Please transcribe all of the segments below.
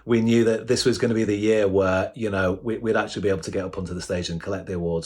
we knew that this was going to be the year where, we'd actually be able to get up onto the stage and collect the awards.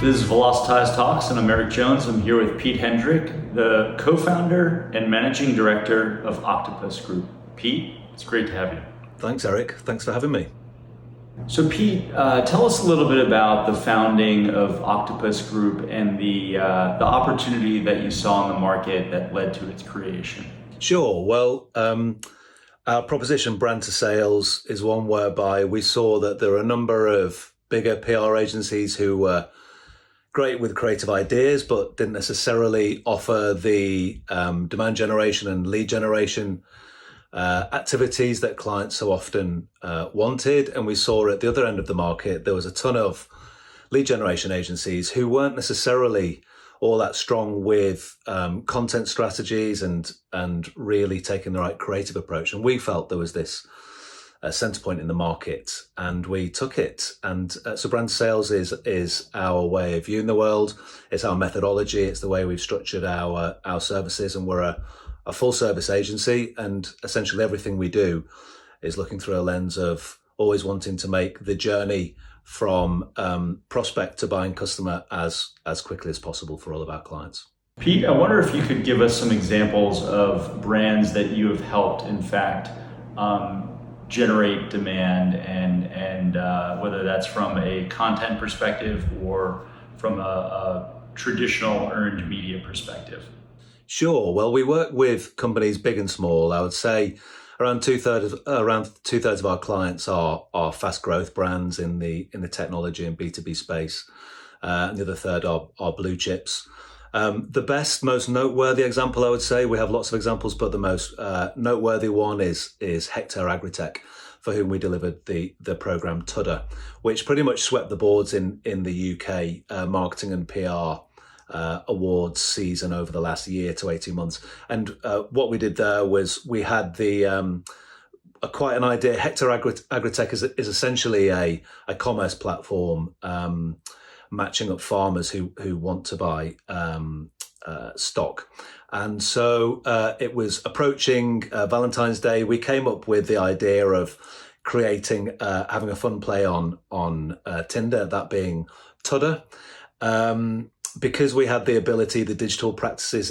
This is Velocitize Talks, and I'm Eric Jones. I'm here with Pete Hendrick, the co-founder and managing director of Octopus Group. Pete, it's great to have you. Thanks, Eric. Thanks for having me. So Pete, tell us a little bit about the founding of Octopus Group and the opportunity that you saw in the market that led to its creation. Sure. Well, our proposition, brand to sales, is one whereby we saw that there are a number of bigger PR agencies who were great with creative ideas, but didn't necessarily offer the demand generation and lead generation activities that clients so often wanted. And we saw at the other end of the market, there was a ton of lead generation agencies who weren't necessarily all that strong with content strategies and really taking the right creative approach. And we felt there was this center point in the market, and we took it. And so brand sales is our way of viewing the world. It's our methodology. It's the way we've structured our services, and we're a full service agency, and essentially everything we do is looking through a lens of always wanting to make the journey from prospect to buying customer as quickly as possible for all of our clients. Pete, I wonder if you could give us some examples of brands that you have helped, in fact, generate demand, and whether that's from a content perspective or from a traditional earned media perspective. Sure. Well, we work with companies big and small. I would say around two thirds of our clients are fast growth brands in the technology and B2B space. And the other third are blue chips. The best, most noteworthy example, I would say, we have lots of examples, but the most noteworthy one is Hector Agritech, for whom we delivered the program Tudor, which pretty much swept the boards in the UK marketing and PR awards season over the last year to 18 months. And what we did there was we had quite an idea. Hector Agritech is essentially a commerce platform matching up farmers who want to buy stock. And so it was approaching Valentine's Day. We came up with the idea of creating, having a fun play on Tinder, that being Tudor. Because we had the ability, the digital practices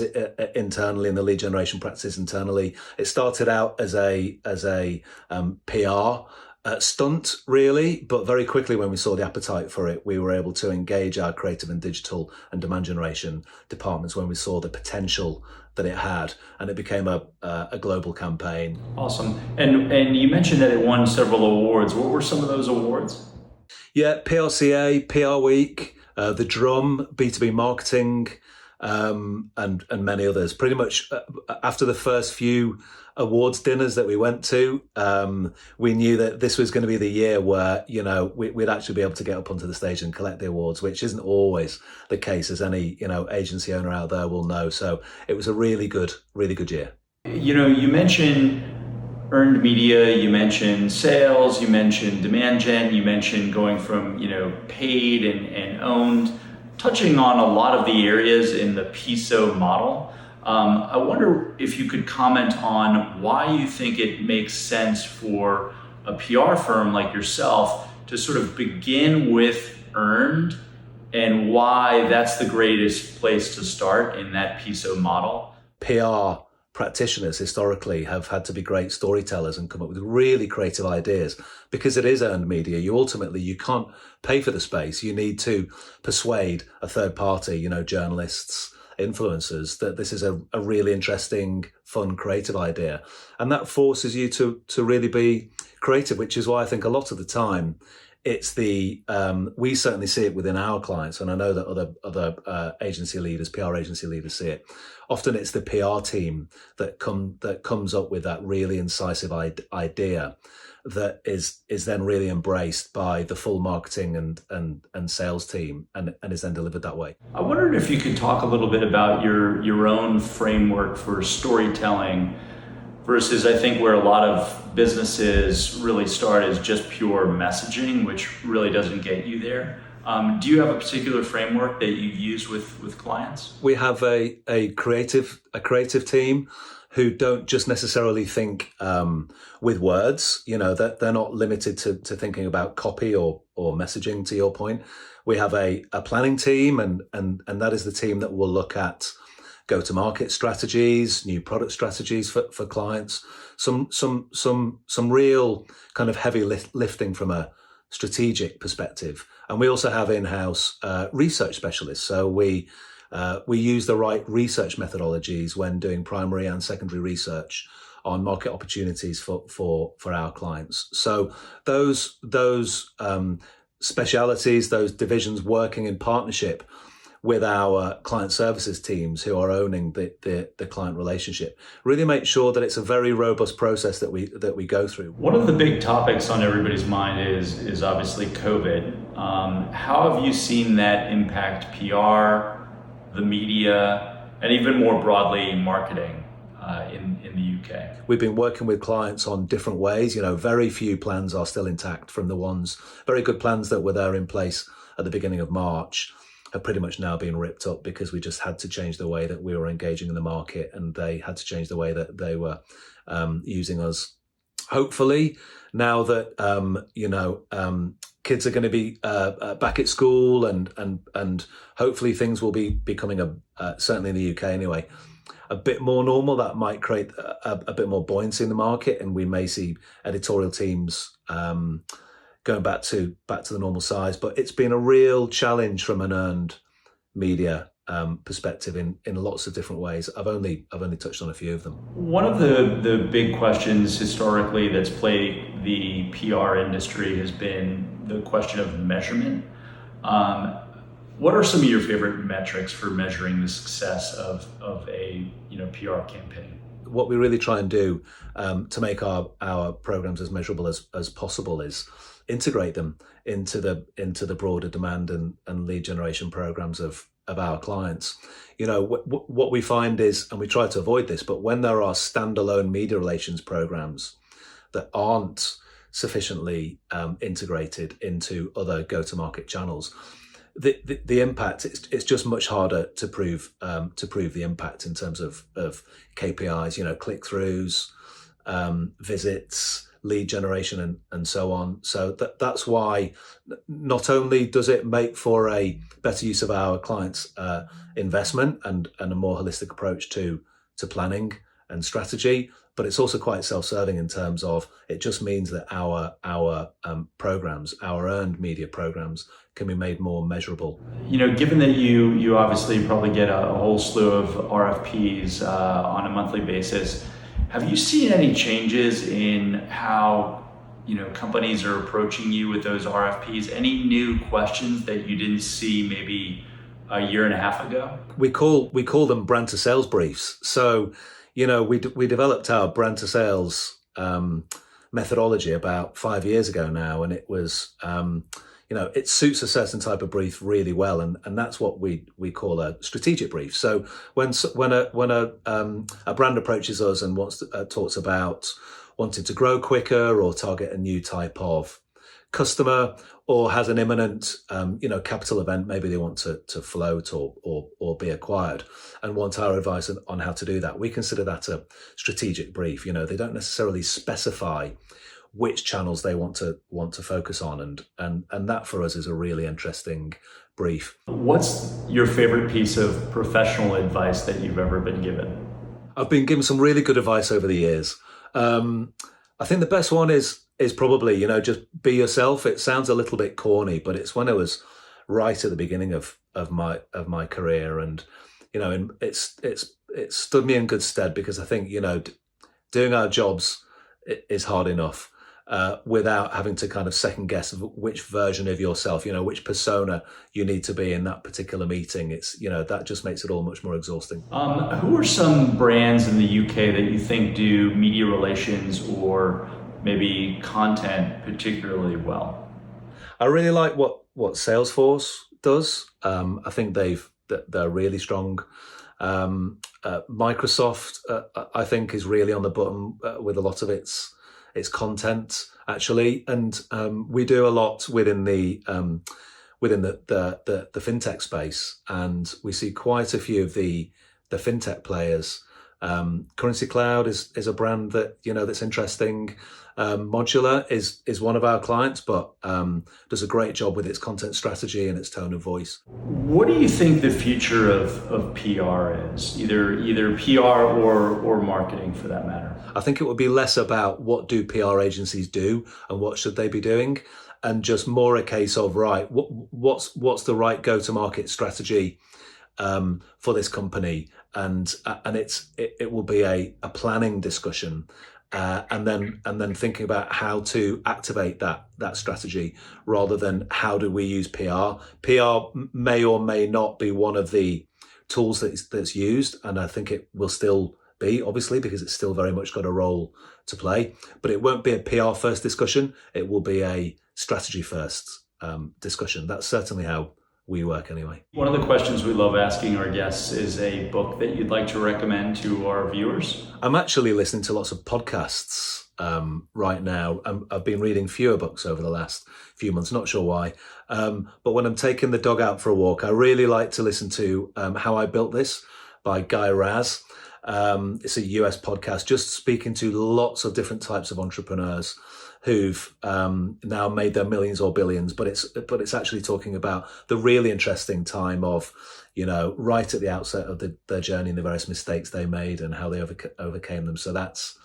internally and the lead generation practices internally, it started out as a PR stunt, really, but very quickly when we saw the appetite for it, we were able to engage our creative and digital and demand generation departments when we saw the potential that it had, and it became a global campaign. Awesome. And you mentioned that it won several awards. What were some of those awards? Yeah, PRCA, PR Week, The Drum, B2B Marketing, and many others. Pretty much after the first few awards dinners that we went to, we knew that this was going to be the year where, we'd actually be able to get up onto the stage and collect the awards, which isn't always the case, as any, agency owner out there will know. So it was a really good year. You mentioned earned media, you mentioned sales, you mentioned demand gen, you mentioned going from, paid and owned, touching on a lot of the areas in the PISO model. I wonder if you could comment on why you think it makes sense for a PR firm like yourself to sort of begin with earned, and why that's the greatest place to start in that PISO model. PR practitioners historically have had to be great storytellers and come up with really creative ideas, because it is earned media. You can't pay for the space. You need to persuade a third party, journalists, influencers, that this is a really interesting, fun, creative idea. And that forces you to really be creative, which is why I think a lot of the time it's we certainly see it within our clients, and I know that other agency leaders, PR agency leaders see it. Often it's the PR team that comes up with that really incisive idea that is then really embraced by the full marketing and sales team and is then delivered that way. I wondered if you could talk a little bit about your own framework for storytelling versus, I think, where a lot of businesses really start is just pure messaging, which really doesn't get you there. Do you have a particular framework that you use with clients? We have a creative team who don't just necessarily think with words. That they're not limited to thinking about copy or messaging. To your point, we have a planning team, and that is the team that will look at go-to-market strategies, new product strategies for clients, some real kind of heavy lifting from a strategic perspective. And we also have in-house research specialists. So we use the right research methodologies when doing primary and secondary research on market opportunities for our clients. So those specialities, those divisions working in partnership with our client services teams who are owning the client relationship really make sure that it's a very robust process that we go through. One of the big topics on everybody's mind is obviously COVID. How have you seen that impact PR, the media, and even more broadly marketing in the UK? We've been working with clients on different ways. Very few plans are still intact from the ones, very good plans that were there in place at the beginning of March have pretty much now been ripped up because we just had to change the way that we were engaging in the market, and they had to change the way that they were using us. Hopefully, now that kids are going to be back at school, and hopefully things will be becoming certainly in the UK anyway, a bit more normal. That might create a bit more buoyancy in the market, and we may see editorial teams going back to the normal size. But it's been a real challenge from an earned media perspective in lots of different ways. I've only touched on a few of them. One of the big questions historically that's plagued the PR industry has been the question of measurement. What are some of your favorite metrics for measuring the success of a PR campaign? What we really try and do to make our programs as measurable as possible is integrate them into the broader demand and lead generation programs of our clients. What we find is, and we try to avoid this, but when there are standalone media relations programs that aren't sufficiently integrated into other go-to-market channels, the impact, it's just much harder to prove the impact in terms of KPIs, click-throughs, visits, lead generation, and so on. So that's why not only does it make for a better use of our clients' investment and a more holistic approach to planning and strategy, but it's also quite self-serving in terms of it just means that our programs, our earned media programs, can be made more measurable. Given that you obviously probably get a whole slew of RFPs on a monthly basis, have you seen any changes in how companies are approaching you with those RFPs? Any new questions that you didn't see maybe a year and a half ago? We call them brand to sales briefs. So we developed our brand to sales methodology about 5 years ago now, and it was it suits a certain type of brief really well, and that's what we call a strategic brief. So when a brand approaches us and talks about wanting to grow quicker or target a new type of customer, or has an imminent capital event, maybe they want to float or be acquired, and want our advice on how to do that, we consider that a strategic brief. They don't necessarily specify which channels they want to focus on, and that for us is a really interesting brief. What's your favorite piece of professional advice that you've ever been given? I've been given some really good advice over the years. I think the best one is probably just be yourself. It sounds a little bit corny, but it's when I was right at the beginning of my career, and it's stood me in good stead, because I think doing our jobs is hard enough without having to kind of second guess which version of yourself, which persona you need to be in that particular meeting. It's that just makes it all much more exhausting. Who are some brands in the UK that you think do media relations or maybe content particularly well? I really like what Salesforce does. I think they're really strong. Microsoft, I think, is really on the button with a lot of its content, actually, and we do a lot within within the fintech space, and we see quite a few of the fintech players. Currency Cloud is a brand that that's interesting. Modular is one of our clients, but does a great job with its content strategy and its tone of voice. What do you think the future of PR is? Either PR or marketing, for that matter. I think it would be less about what do PR agencies do and what should they be doing, and just more a case of what's the right go-to-market strategy for this company, and it will be a planning discussion. And then thinking about how to activate that strategy rather than how do we use PR. PR may or may not be one of the tools that's used, and I think it will still be, obviously, because it's still very much got a role to play. But it won't be a PR first discussion. It will be a strategy first discussion. That's certainly how we work anyway. One of the questions we love asking our guests is a book that you'd like to recommend to our viewers. I'm actually listening to lots of podcasts right now. I've been reading fewer books over the last few months, not sure why. But when I'm taking the dog out for a walk, I really like to listen to How I Built This by Guy Raz. It's a US podcast, just speaking to lots of different types of entrepreneurs who've now made their millions or billions, but it's actually talking about the really interesting time of, right at the outset of their journey and the various mistakes they made and how they overcame them. So that's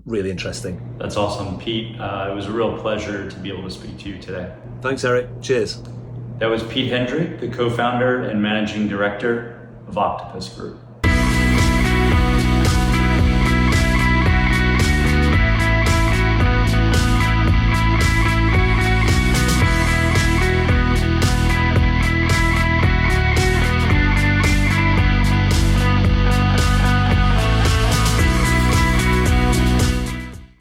really interesting. That's awesome, Pete. It was a real pleasure to be able to speak to you today. Thanks, Eric. Cheers. That was Pete Hendrick, the co-founder and managing director of Octopus Group.